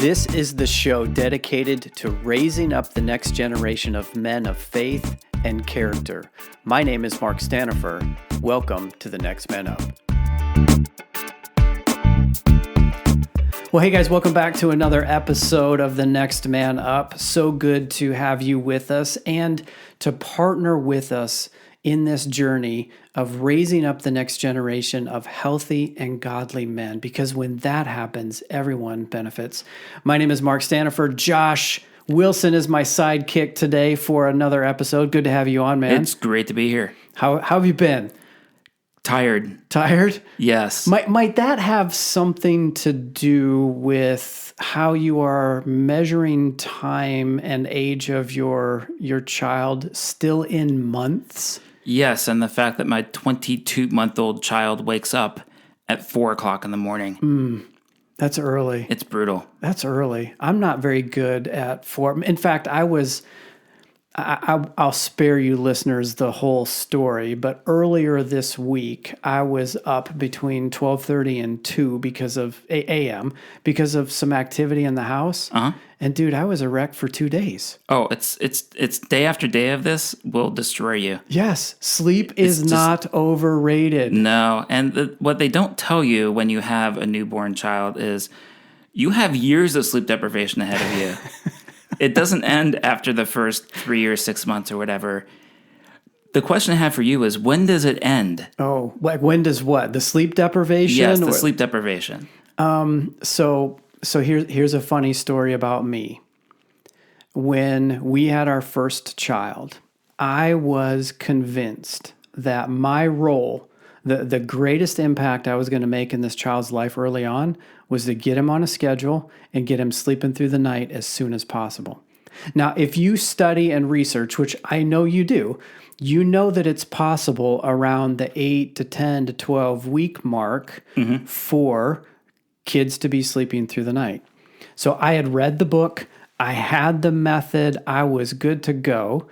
This is the show dedicated to raising up the next generation of men of faith and character. My name is Mark Stanifer. Welcome to the Next Man Up. Well, hey guys, welcome back to another episode of The Next Man Up. So good to have you with us and to partner with us in this journey of raising up the next generation of healthy and godly men, because when that happens, everyone benefits. My name is Mark Stanifer. Josh Wilson is my sidekick today for another episode. Good to have you on, man. It's great to be here. How have you been? Tired. Tired? Yes. Might that have something to do with how you are measuring time and age of your child still in months? Yes, and the fact that my 22-month-old child wakes up at 4 o'clock in the morning. That's early. It's brutal. That's early. I'm not very good at 4. In fact, I'll spare you listeners the whole story, but earlier this week, I was up between 12:30 and 2 because of a.m. because of some activity in the house. Uh-huh. And dude, I was a wreck for 2 days. Oh, it's day after day of this will destroy you. Yes, sleep is not overrated. No, and what they don't tell you when you have a newborn child is you have years of sleep deprivation ahead of you. It doesn't end after the first 3 or 6 months or whatever. The question I have for you is, when does it end? Oh, like when does what? The sleep deprivation? Yes, the sleep deprivation. So here's a funny story about me. When we had our first child, I was convinced that my role, the greatest impact I was going to make in this child's life early on, was to get him on a schedule and get him sleeping through the night as soon as possible. Now, if you study and research, which I know you do, you know that it's possible around the 8 to 10 to 12 week mark for kids to be sleeping through the night. So I had read the book, I had the method, I was good to go.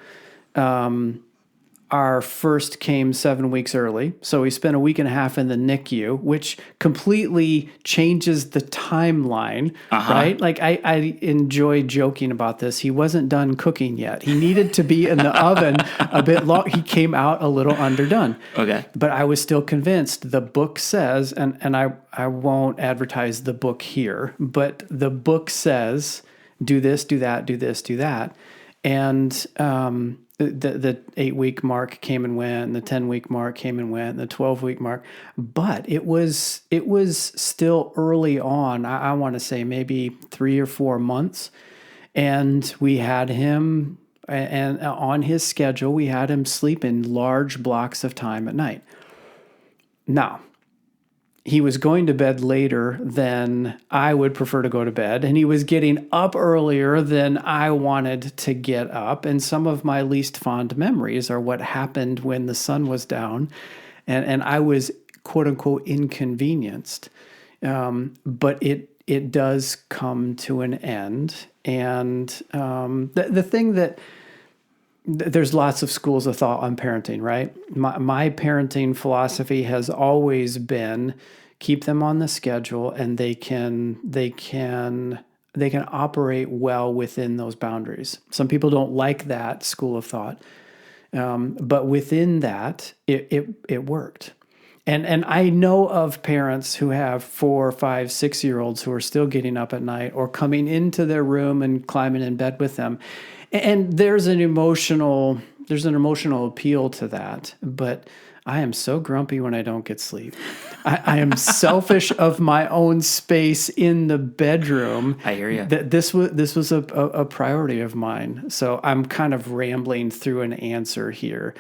Our first came 7 weeks early, so we spent a week and a half in the NICU, which completely changes the timeline, right? Like I enjoy joking about this. He wasn't done cooking yet. He needed to be in the oven a bit long. He came out a little underdone. Okay. But I was still convinced. The book says, and I won't advertise the book here, but the book says, do this, do that, do this, do that. And the 8-week mark came and went, and the 10-week mark came and went, and the 12-week mark. But it was still early on. I want to say maybe 3 or 4 months, and we had him, and on his schedule, we had him sleep in large blocks of time at night. Now, he was going to bed later than I would prefer to go to bed, and he was getting up earlier than I wanted to get up. And some of my least fond memories are what happened when the sun was down, and I was, quote unquote, inconvenienced. But it does come to an end. And the thing that there's lots of schools of thought on parenting, right? My parenting philosophy has always been keep them on the schedule, and they can operate well within those boundaries. Some people don't like that school of thought, but within that, it worked. And I know of parents who have 4, 5, 6-year-olds who are still getting up at night or coming into their room and climbing in bed with them. And there's an emotional appeal to that, but I am so grumpy when I don't get sleep. I am selfish of my own space in the bedroom. I hear you. This was a priority of mine. So I'm kind of rambling through an answer here.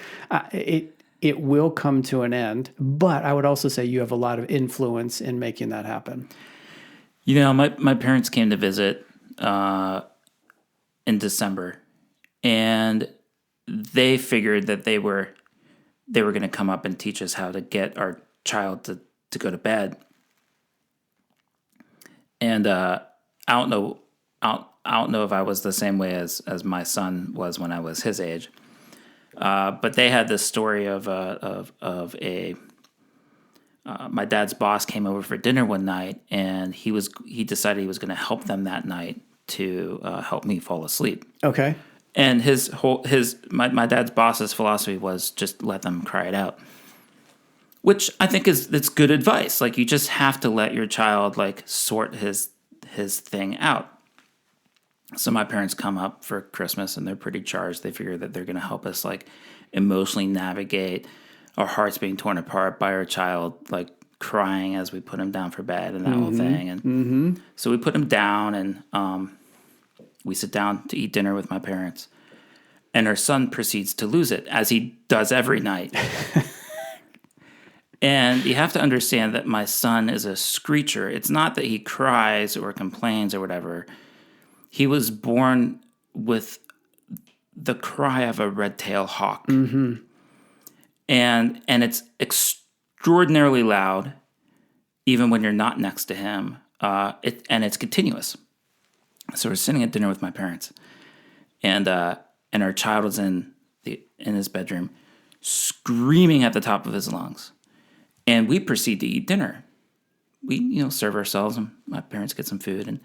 It will come to an end, but I would also say you have a lot of influence in making that happen. You know, my parents came to visit in December, and they figured that they were going to come up and teach us how to get our child to go to bed. And I don't know if I was the same way as my son was when I was his age. But they had this story of a my dad's boss came over for dinner one night, and he decided he was going to help them that night to help me fall asleep. Okay. And my dad's boss's philosophy was just let them cry it out, which I think it's good advice. Like, you just have to let your child like sort his thing out. So my parents come up for Christmas and they're pretty charged. They figure that they're going to help us like emotionally navigate our hearts being torn apart by our child, like crying as we put him down for bed and that whole thing. And so we put him down and we sit down to eat dinner with my parents. And our son proceeds to lose it, as he does every night. And you have to understand that my son is a screecher. It's not that he cries or complains or whatever. He was born with the cry of a red-tailed hawk. Mm-hmm. And it's extraordinarily loud, even when you're not next to him. And it's continuous. So we're sitting at dinner with my parents, and our child was in his bedroom, screaming at the top of his lungs. And we proceed to eat dinner. We, serve ourselves, and my parents get some food, and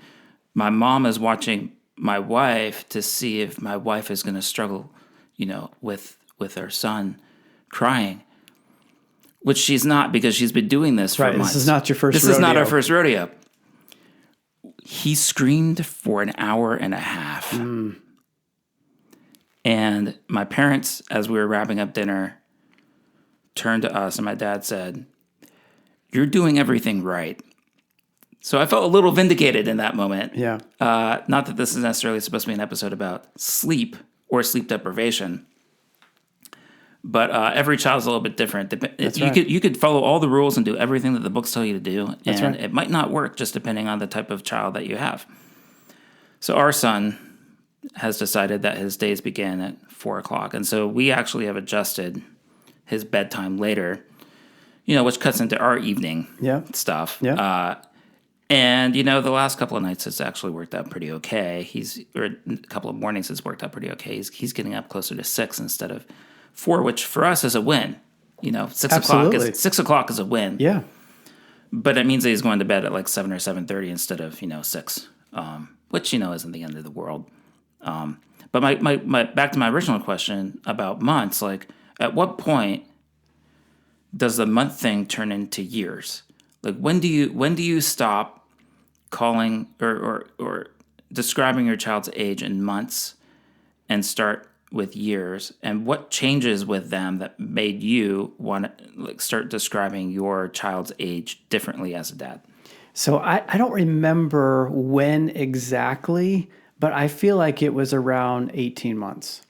my mom is watching my wife to see if my wife is going to struggle, with her son crying, which she's not, because she's been doing this for months. This is not your first rodeo. This is not our first rodeo. He screamed for an hour and a half. Mm. And my parents, as we were wrapping up dinner, turned to us, and my dad said, "You're doing everything right." So I felt a little vindicated in that moment. Yeah. Not that this is necessarily supposed to be an episode about sleep or sleep deprivation, but every child's a little bit different. You could follow all the rules and do everything that the books tell you to do, and it might not work, just depending on the type of child that you have. So our son has decided that his days begin at 4:00, and so we actually have adjusted his bedtime later, which cuts into our evening stuff. Yeah. And, the last couple of nights it's actually worked out pretty okay. Or a couple of mornings it's worked out pretty okay. He's getting up closer to 6 instead of 4, which for us is a win. 6 o'clock is a win. Yeah. But it means that he's going to bed at like 7 or 7:30 instead of, 6, which, isn't the end of the world. But my back to my original question about months, like, at what point does the month thing turn into years? Like, when do you stop calling or describing your child's age in months and start with years? And what changes with them that made you want to start describing your child's age differently as a dad? So I don't remember when exactly, but I feel like it was around 18 months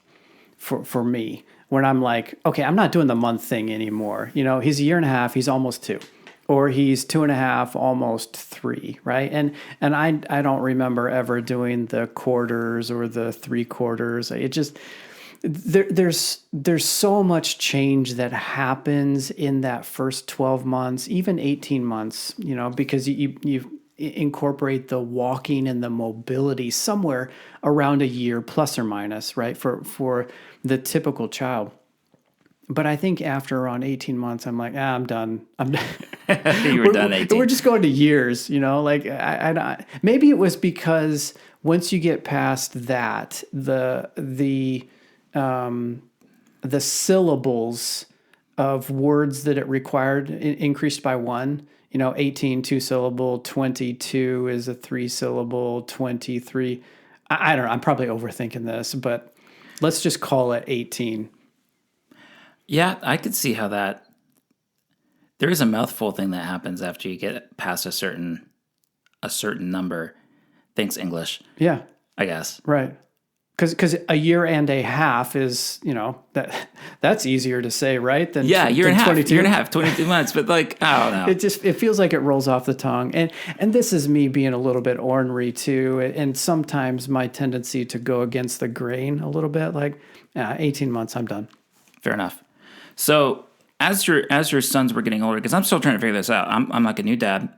for me, when I'm like, okay, I'm not doing the month thing anymore. He's a year and a half, he's almost 2. Or he's 2.5, almost 3, right? And I don't remember ever doing the quarters or the 3/4. It just there's so much change that happens in that first 12 months, even 18 months, because you incorporate the walking and the mobility somewhere around a year plus or minus, right? For the typical child. But I think after around 18 months, I'm like, I'm done. You were done 18. We're just going to years, like I maybe it was because once you get past that, the syllables of words that it required increased by 1. 18, 2-syllable, 22 is a 3-syllable, 23. I don't know. I'm probably overthinking this, but let's just call it 18. Yeah, I could see how that. There is a mouthful thing that happens after you get past a certain number. Thanks, English. Yeah, I guess. Right. Because a year and a half is, that's easier to say, right? Than year and a half, 22. year and a half, 22 months. But like, I don't know. It feels like it rolls off the tongue. And this is me being a little bit ornery too. And sometimes my tendency to go against the grain a little bit, like 18 months, I'm done. Fair enough. So as your sons were getting older, because I'm still trying to figure this out. I'm like a new dad,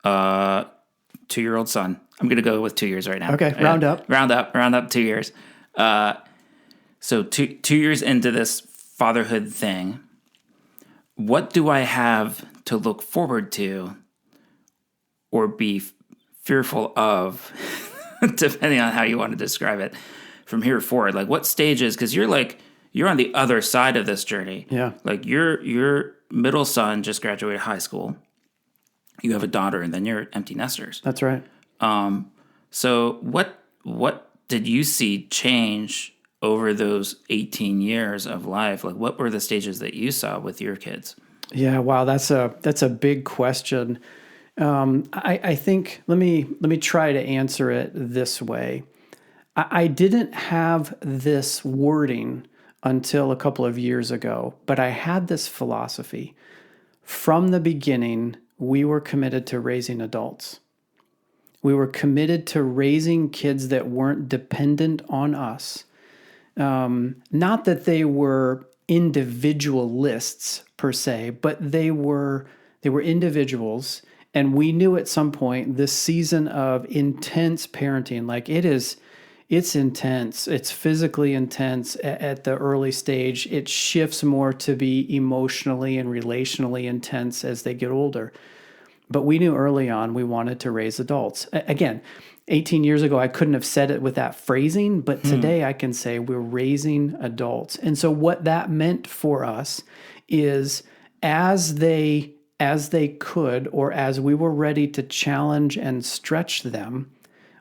2-year-old son. I'm going to go with 2 years right now. Okay, round up 2 years. So 2 years into this fatherhood thing, what do I have to look forward to or be fearful of, depending on how you want to describe it, from here forward? Like what stages? Because you're on the other side of this journey. Yeah. Like your middle son just graduated high school. You have a daughter, and then you're empty nesters. That's right. So what did you see change over those 18 years of life? Like what were the stages that you saw with your kids? Yeah, wow, that's a big question. I think let me try to answer it this way. I didn't have this wording until a couple of years ago, but I had this philosophy. From the beginning, we were committed to raising adults. We were committed to raising kids that weren't dependent on us. Not that they were individualists per se, but they were individuals. And we knew at some point this season of intense parenting, like it's intense. It's physically intense at the early stage. It shifts more to be emotionally and relationally intense as they get older. But we knew early on we wanted to raise adults. Again, 18 years ago, I couldn't have said it with that phrasing, but today I can say we're raising adults. And so what that meant for us is as they could, or as we were ready to challenge and stretch them,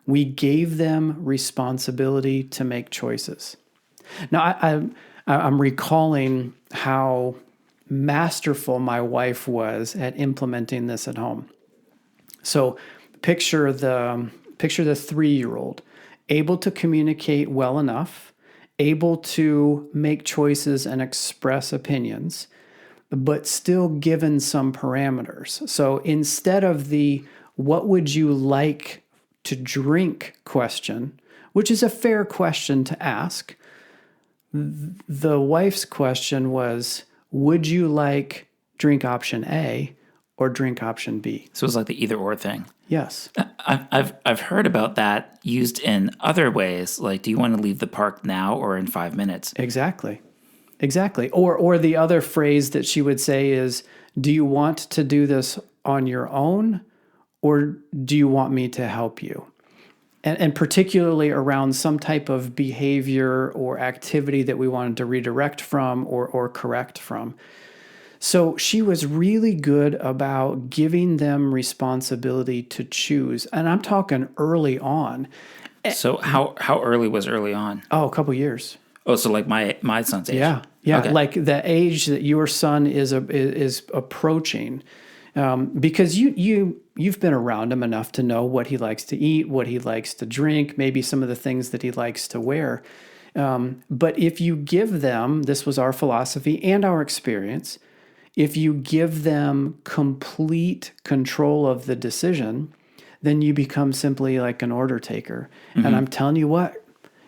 we gave them responsibility to make choices. Now, I'm recalling how masterful my wife was at implementing this at home. So picture the 3-year-old able to communicate well enough, able to make choices and express opinions, but still given some parameters. So instead of the "what would you like to drink" question, which is a fair question to ask, the wife's question was, would you like drink option A or drink option B? So it was like the either or thing. Yes. I've heard about that used in other ways. Like, do you want to leave the park now or in 5 minutes? Exactly. Or the other phrase that she would say is, do you want to do this on your own or do you want me to help you? And particularly around some type of behavior or activity that we wanted to redirect from or correct from. So she was really good about giving them responsibility to choose. And I'm talking early on. So how early was early on? Oh, a couple years. Oh, so like my son's age. Yeah. Okay. Like the age that your son is approaching. Because you've been around him enough to know what he likes to eat, what he likes to drink, maybe some of the things that he likes to wear. But if you give them, this was our philosophy and our experience, if you give them complete control of the decision, then you become simply like an order taker. Mm-hmm. And I'm telling you what,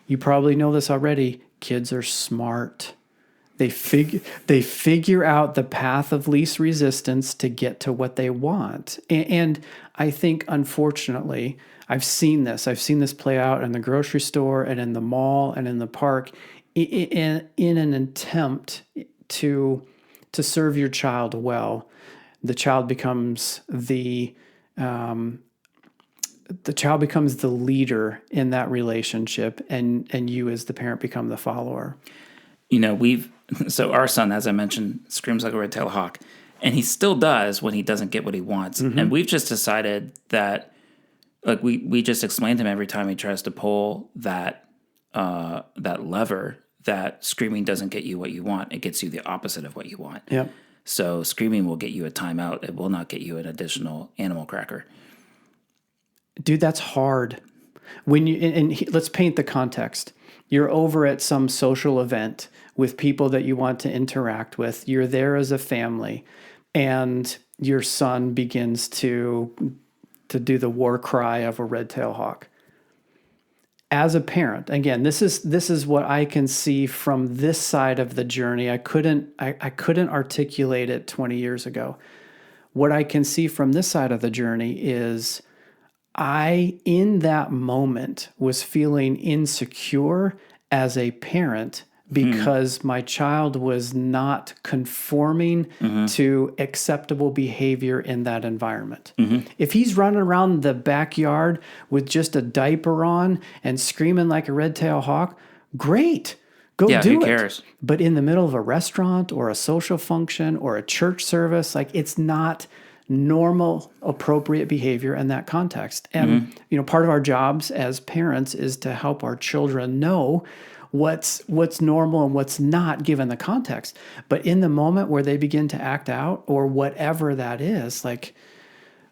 you probably know this already, kids are smart. They figure out the path of least resistance to get to what they want. And I think, unfortunately, I've seen this play out in the grocery store and in the mall and in the park in an attempt to serve your child well. The child becomes the leader in that relationship, and you as the parent become the follower. You know, so our son, as I mentioned, screams like a red-tailed hawk, and he still does when he doesn't get what he wants. Mm-hmm. And we've just decided that, like, we just explain to him every time he tries to pull that lever, that screaming doesn't get you what you want. It gets you the opposite of what you want. Yep. So screaming will get you a timeout. It will not get you an additional animal cracker. Dude, that's hard. Let's paint the context. You're over at some social event with people that you want to interact with. You're there as a family, and your son begins to do the war cry of a red-tailed hawk. As a parent, again, this is what I can see from this side of the journey. I couldn't articulate it 20 years ago. What I can see from this side of the journey is I, in that moment, was feeling insecure as a parent because my child was not conforming to acceptable behavior in that environment. If he's running around the backyard with just a diaper on and screaming like a red-tailed hawk, great. Go do who it. cares? But in the middle of a restaurant or a social function or a church service, like it's not normal, appropriate behavior in that context. And part of our jobs as parents is to help our children know what's normal and what's not given the context. But in the moment where they begin to act out or whatever that is, like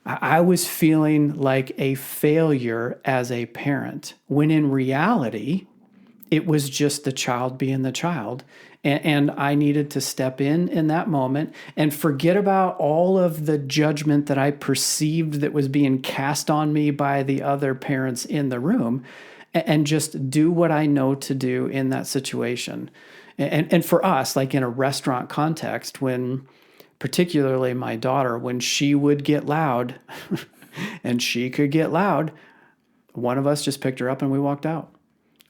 I was feeling like a failure as a parent, when in reality, it was just the child being the child. And I needed to step in that moment and forget about all of the judgment that I perceived that was being cast on me by the other parents in the room, and just do what I know to do in that situation. And for us, like in a restaurant context, when particularly my daughter, when she would get loud and she could get loud, one of us just picked her up and we walked out.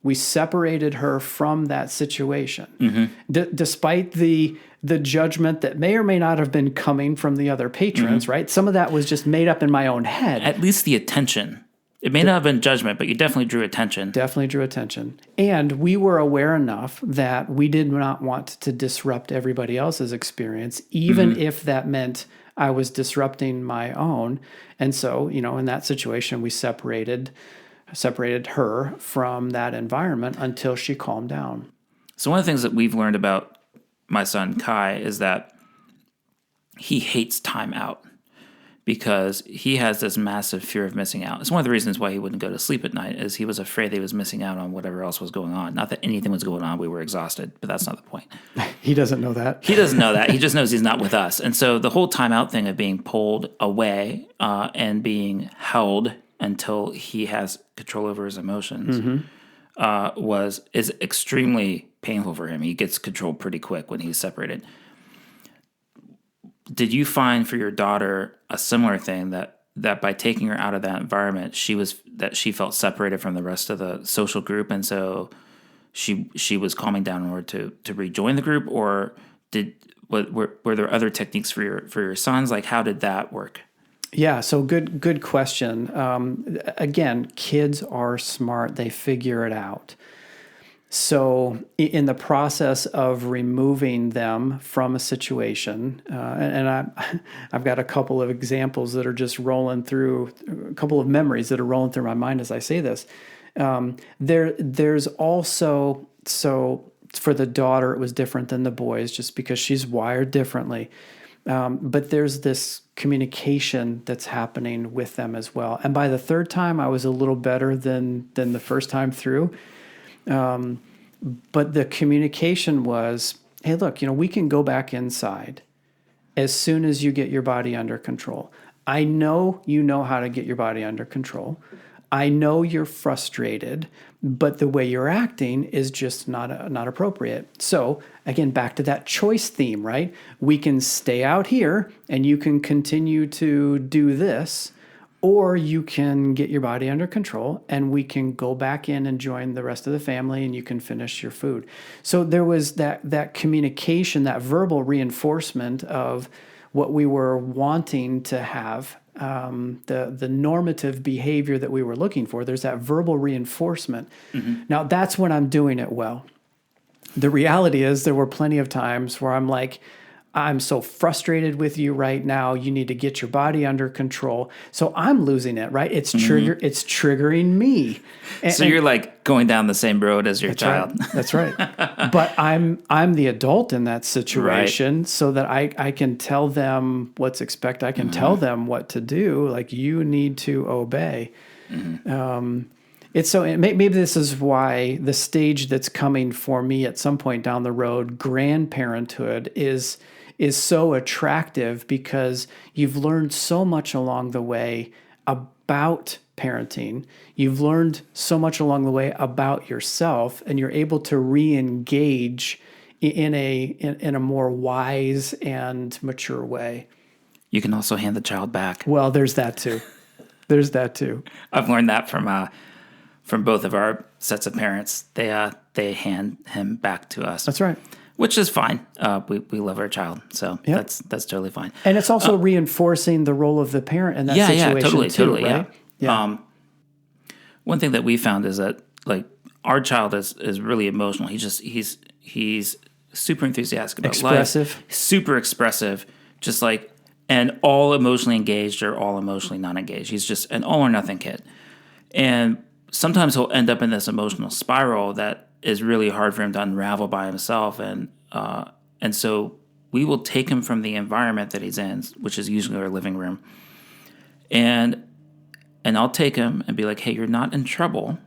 We separated her from that situation. Despite the judgment that may or may not have been coming from the other patrons, right? Some of that was just made up in my own head. At least the attention. It may not have been judgment, but you definitely drew attention. Definitely drew attention. And we were aware enough that we did not want to disrupt everybody else's experience, even if that meant I was disrupting my own. And so, in that situation, we separated her from that environment until she calmed down. So one of the things that we've learned about my son Kai is that he hates time out because he has this massive fear of missing out. It's one of the reasons why he wouldn't go to sleep at night, is he was afraid that he was missing out on whatever else was going on. Not that anything was going on. We were exhausted, but that's not the point. He doesn't know that. He doesn't know that. He just knows he's not with us. And so the whole time out thing of being pulled away and being held until he has control over his emotions is extremely painful for him. He gets control pretty quick when he's separated. Did you find for your daughter a similar thing, that by taking her out of that environment, she felt separated from the rest of the social group, and so she was calming down in order to rejoin the group, or were there other techniques for your sons? Like, how did that work? Yeah, so good question. Again, kids are smart; they figure it out. So in the process of removing them from a situation, and I've got a couple of examples that are just rolling through, a couple of memories that are rolling through my mind as I say this. There's also, so for the daughter, it was different than the boys just because she's wired differently. But there's this communication that's happening with them as well. And by the third time, I was a little better than the first time through. But the communication was, hey, look, we can go back inside as soon as you get your body under control. I know you know how to get your body under control. I know you're frustrated, but the way you're acting is just not appropriate. So again, back to that choice theme, right? We can stay out here and you can continue to do this, or you can get your body under control and we can go back in and join the rest of the family and you can finish your food. So there was that communication, that verbal reinforcement of what we were wanting to have, the normative behavior that we were looking for. There's that verbal reinforcement. Now that's when I'm doing it well. The reality is there were plenty of times where I'm like, I'm so frustrated with you right now. You need to get your body under control. So I'm losing it, right? It's It's triggering me. So you're like going down the same road as your child. Right. That's right. But I'm the adult in that situation, right, so that I can tell them what's expected. I can tell them what to do. Like, you need to obey. Maybe this is why the stage that's coming for me at some point down the road, grandparenthood, is so attractive, because you've learned so much along the way about parenting. You've learned so much along the way about yourself, and you're able to re-engage in a more wise and mature way. You can also hand the child back. Well, there's that too. I've learned that from from both of our sets of parents, they hand him back to us. That's right. Which is fine. We love our child, so Yep. that's totally fine. And it's also reinforcing the role of the parent in that situation totally, right? Yeah. One thing that we found is that like our child is really emotional. He's super enthusiastic about Expressive. life, super expressive, just like, and all emotionally engaged or all emotionally not engaged. He's just an all or nothing kid, and sometimes he'll end up in this emotional spiral that is really hard for him to unravel by himself, and so we will take him from the environment that he's in, which is usually our living room, and I'll take him and be like, hey, you're not in trouble.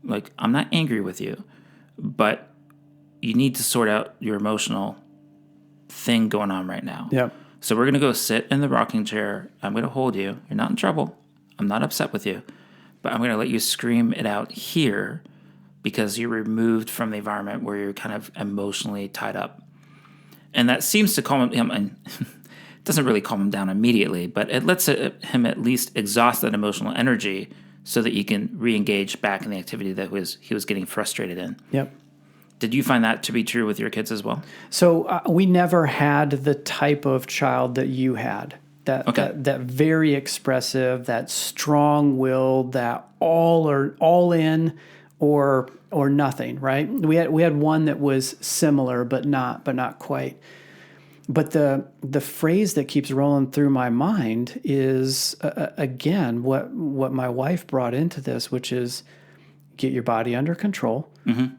Like, I'm not angry with you, but you need to sort out your emotional thing going on right now. Yep. So we're going to go sit in the rocking chair. I'm going to hold you. You're not in trouble. I'm not upset with you, but I'm going to let you scream it out here because you're removed from the environment where you're kind of emotionally tied up. And that seems to calm him, and it doesn't really calm him down immediately, but it lets him at least exhaust that emotional energy so that he can re-engage back in the activity that he was getting frustrated in. Yep. Did you find that to be true with your kids as well? So we never had the type of child that you had. That very expressive, that strong-willed, that all in or nothing, right? We had one that was similar but not quite. But the phrase that keeps rolling through my mind is again what my wife brought into this, which is get your body under control,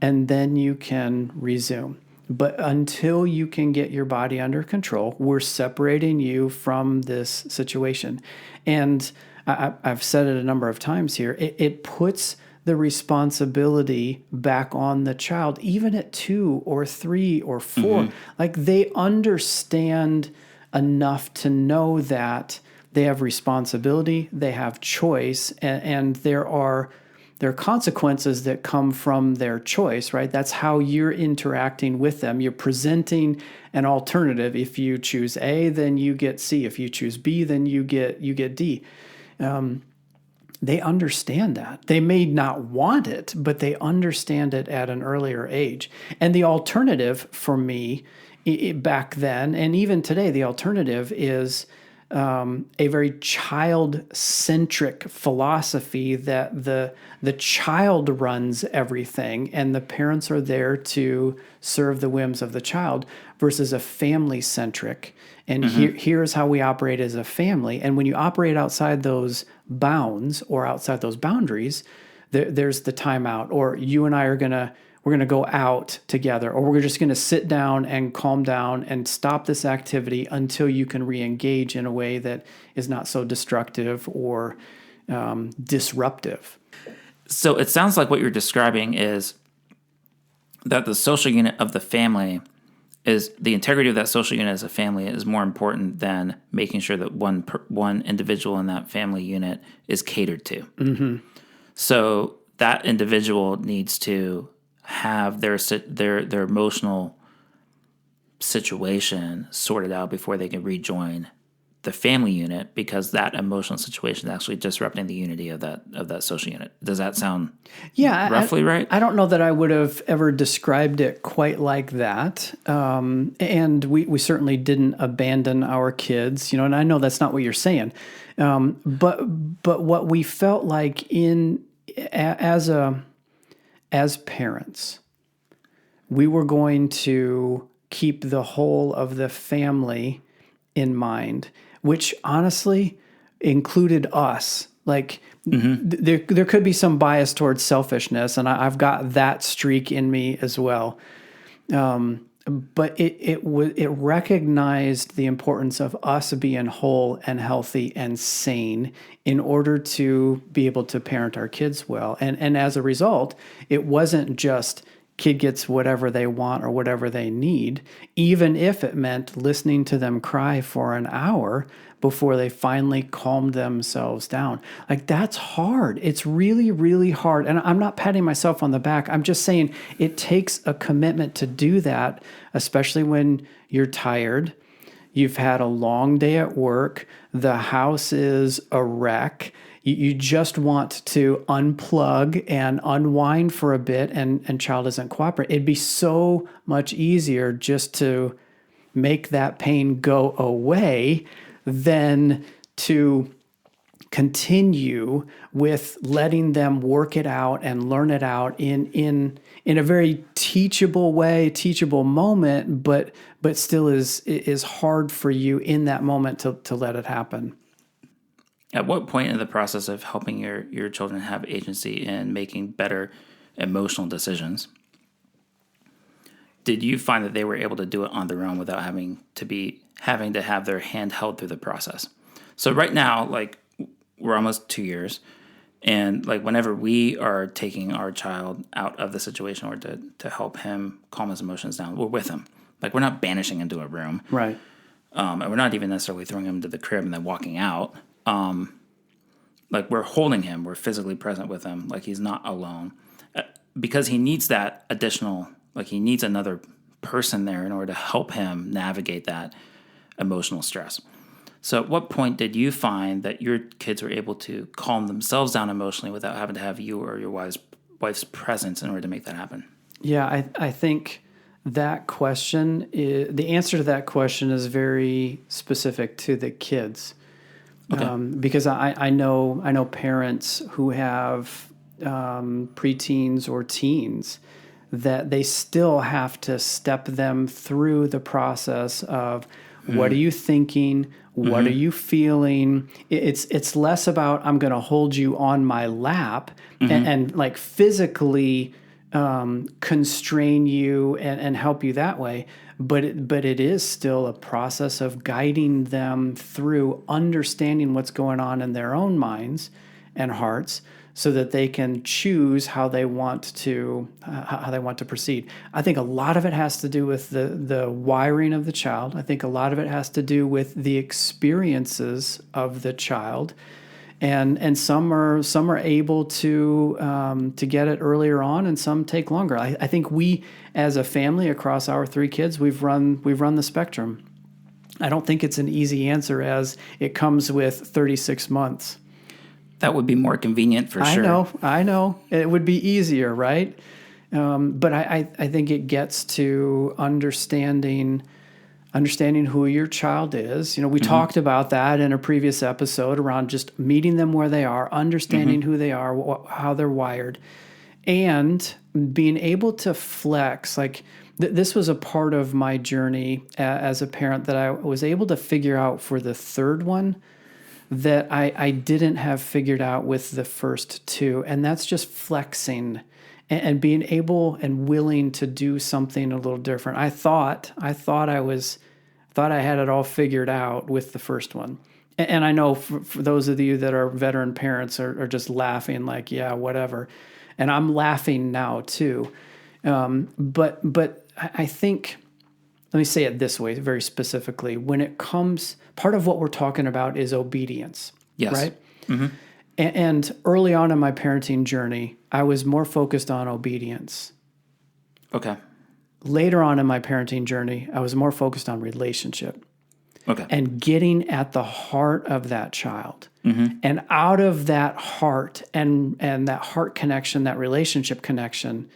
and then you can resume. But until you can get your body under control, we're separating you from this situation. And I've said it a number of times here. It puts the responsibility back on the child, even at 2 or 3 or 4. Like, they understand enough to know that they have responsibility, they have choice, and there are consequences that come from their choice, right? That's how you're interacting with them. You're presenting an alternative. If you choose A, then you get C. If you choose B, then you get D. They understand that. They may not want it, but they understand it at an earlier age. And the alternative for me back then, and even today, the alternative is a very child-centric philosophy that the child runs everything and the parents are there to serve the whims of the child, versus a family-centric. And here's how we operate as a family. And when you operate outside those bounds or outside those boundaries, there's the timeout, or you and I are we're going to go out together, or we're just going to sit down and calm down and stop this activity until you can re-engage in a way that is not so destructive or disruptive. So it sounds like what you're describing is that the social unit of the family is the integrity of that social unit as a family is more important than making sure that one individual in that family unit is catered to. So that individual needs to have their emotional situation sorted out before they can rejoin the family unit, because that emotional situation is actually disrupting the unity of that social unit. Does that sound roughly right? I don't know that I would have ever described it quite like that. And we certainly didn't abandon our kids, and I know that's not what you're saying. But what we felt like as parents, we were going to keep the whole of the family in mind, which honestly included us. Like, there could be some bias towards selfishness, and I've got that streak in me as well. But it recognized the importance of us being whole and healthy and sane in order to be able to parent our kids well. And as a result, it wasn't just kid gets whatever they want or whatever they need, even if it meant listening to them cry for an hour before they finally calmed themselves down. Like, that's hard. It's really, really hard. And I'm not patting myself on the back. I'm just saying it takes a commitment to do that, especially when you're tired, You've had a long day at work. The house is a wreck. You just want to unplug and unwind for a bit, and child doesn't cooperate. It'd be so much easier just to make that pain go away than to continue with letting them work it out and learn it out in a very teachable way, teachable moment, but still is hard for you in that moment to let it happen. At what point in the process of helping your children have agency in making better emotional decisions did you find that they were able to do it on their own without having to have their hand held through the process? So right now, like, we're almost 2 years, and like whenever we are taking our child out of the situation or to help him calm his emotions down, we're with him. Like, we're not banishing him to a room, Right. And we're not even necessarily throwing him to the crib and then walking out. Like, we're holding him, we're physically present with him, like he's not alone, because he needs that additional. Like, he needs another person there in order to help him navigate that emotional stress. So at what point did you find that your kids were able to calm themselves down emotionally without having to have you or your wife's presence in order to make that happen? Yeah, I think that question, the answer to that question is very specific to the kids. Okay. Because I know parents who have preteens or teens that they still have to step them through the process of what are you thinking, what are you feeling. It's less about I'm going to hold you on my lap and like physically constrain you and help you that way. But it is still a process of guiding them through understanding what's going on in their own minds and hearts, so that they can choose how they want to proceed. I think a lot of it has to do with the wiring of the child. I think a lot of it has to do with the experiences of the child, and some are able to get it earlier on, and some take longer. I think we, as a family across our 3 kids, we've run the spectrum. I don't think it's an easy answer as it comes with 36 months. That would be more convenient for sure. I know. It would be easier, right? But I think it gets to understanding who your child is. You know, we talked about that in a previous episode around just meeting them where they are, understanding who they are, how they're wired, and being able to flex. Like, this was a part of my journey as a parent that I was able to figure out for the third one that I didn't have figured out with the first 2. And that's just flexing and being able and willing to do something a little different. I thought I had it all figured out with the first one. And I know for those of you that are veteran parents are just laughing like, yeah, whatever. And I'm laughing now too. But I think, let me say it this way very specifically. When it comes, part of what we're talking about is obedience. Yes. Right? And early on in my parenting journey, I was more focused on obedience. Okay. Later on in my parenting journey, I was more focused on relationship. Okay. And getting at the heart of that child. And out of that heart and that heart connection, that relationship connection,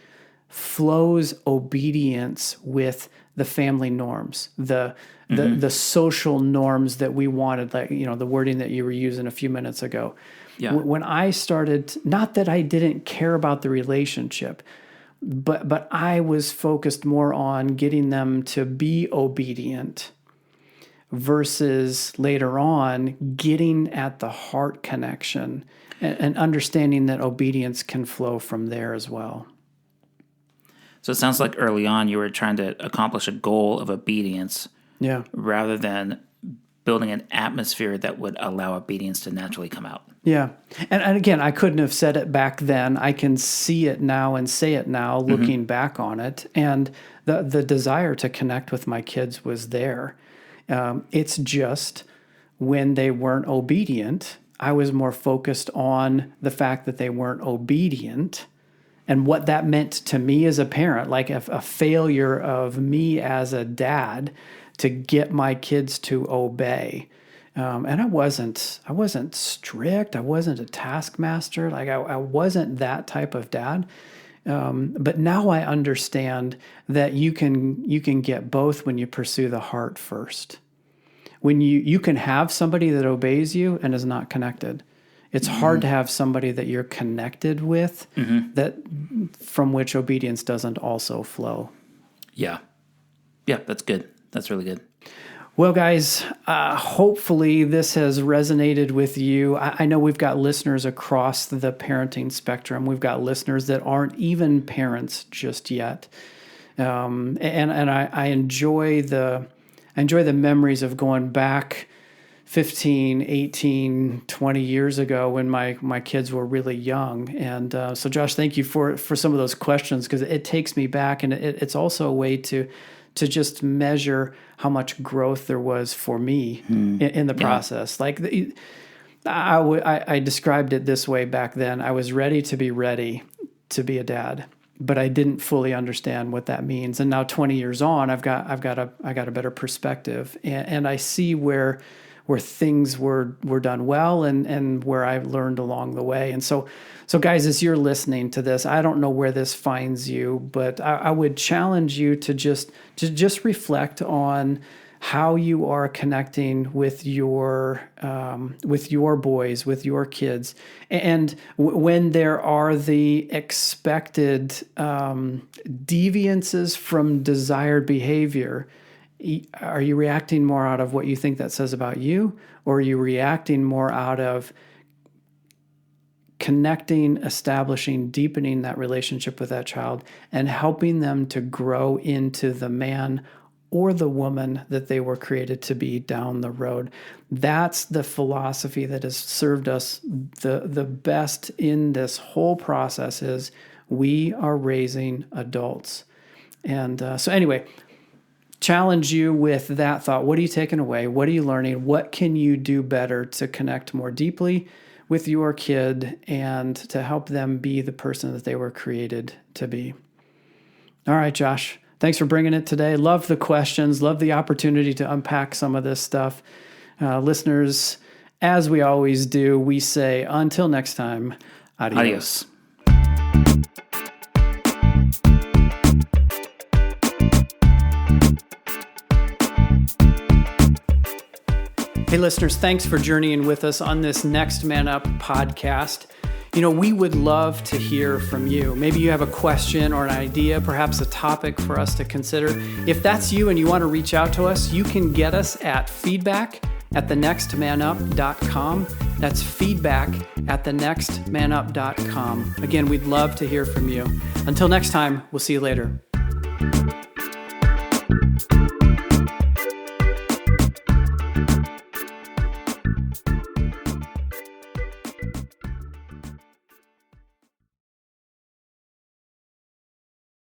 flows obedience with the family norms, the social norms that we wanted, like, you know, the wording that you were using a few minutes ago. Yeah. When I started, not that I didn't care about the relationship, but I was focused more on getting them to be obedient versus later on getting at the heart connection and understanding that obedience can flow from there as well. So it sounds like early on you were trying to accomplish a goal of obedience, Yeah. rather than building an atmosphere that would allow obedience to naturally come out. Yeah. And again, I couldn't have said it back then. I can see it now and say it now, looking back on it. And the desire to connect with my kids was there. It's just when they weren't obedient, I was more focused on the fact that they weren't obedient and what that meant to me as a parent, like a failure of me as a dad to get my kids to obey. And I wasn't strict. I wasn't a taskmaster. Like I wasn't that type of dad. But now I understand that you can get both when you pursue the heart first. When you can have somebody that obeys you and is not connected. It's hard to have somebody that you're connected with that from which obedience doesn't also flow. Yeah. Yeah, that's good. That's really good. Well, guys, hopefully this has resonated with you. I know we've got listeners across the parenting spectrum. We've got listeners that aren't even parents just yet. And I enjoy the memories of going back 15, 18, 20 years ago when my kids were really young. And so, Josh, thank you for some of those questions, because it takes me back, and it's also a way to just measure how much growth there was for me in the process. Like I described it this way back then. I was ready to be a dad, but I didn't fully understand what that means. And now 20 years on, I got a better perspective, and I see where things were done well and where I learned along the way. And so guys, as you're listening to this, I don't know where this finds you, but I would challenge you to just reflect on how you are connecting with your boys, with your kids. And when there are the expected deviances from desired behavior, are you reacting more out of what you think that says about you, or are you reacting more out of connecting, establishing, deepening that relationship with that child and helping them to grow into the man or the woman that they were created to be down the road? That's the philosophy that has served us the best in this whole process. Is we are raising adults. And so anyway, challenge you with that thought. What are you taking away? What are you learning? What can you do better to connect more deeply with your kid and to help them be the person that they were created to be? All right, Josh, thanks for bringing it today. Love the questions. Love the opportunity to unpack some of this stuff. Listeners, as we always do, we say, until next time, adios. Hey, listeners, thanks for journeying with us on this Next Man Up podcast. We would love to hear from you. Maybe you have a question or an idea, perhaps a topic for us to consider. If that's you and you want to reach out to us, you can get us at feedback@thenextmanup.com. That's feedback@thenextmanup.com. Again, we'd love to hear from you. Until next time, we'll see you later.